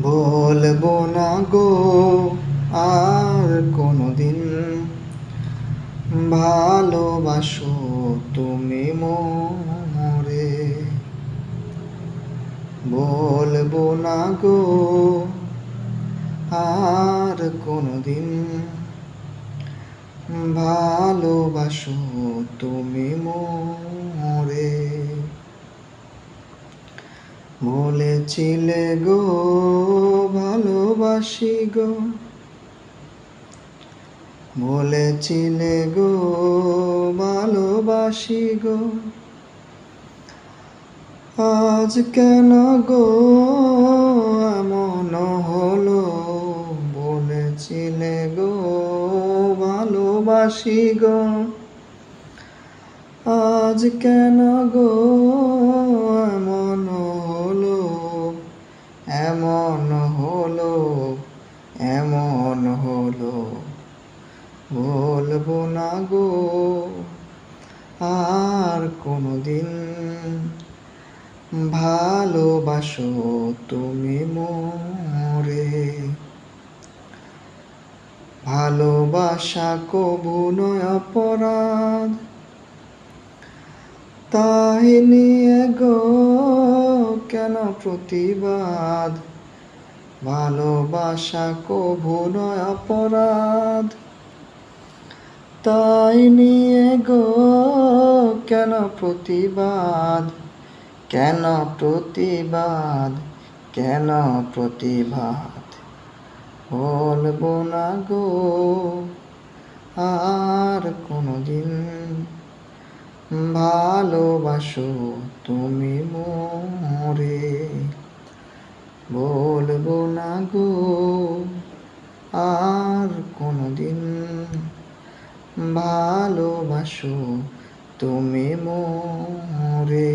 বলবো না গো আর কোনোদিন, ভালোবাসো তুমি মোরে। বলবো না গো আর কোনোদিন, ভালোবাসো তুমি মোরে। বলেছিলে গো ভালোবাসি গো, বলেছিলে গো ভালোবাসি গো, আজ কেন গো এমন হলো। বলেছিলে গো ভালোবাসি গো, আজ কেন গো এমন হলো, এমন হলো, এমন হলো। বলবো না গো আর কোনোদিন, ভালোবাসো তুমি মোরে। ভালোবাসা কবু নয় অপরাধ, তাই নিয়ে গো কেন প্রতিবাদ। ভালোবাসা কবু নয় অপরাধ, তাই নিয়ে গো কেন প্রতিবাদ, কেন প্রতিবাদ, কেন প্রতিবাদ। বলবো না গো আর কোনোদিন, ভালোবাসো তুমি মোরে। বলবো না গো আর কোনোদিন, ভালোবাসো তুমি মোরে।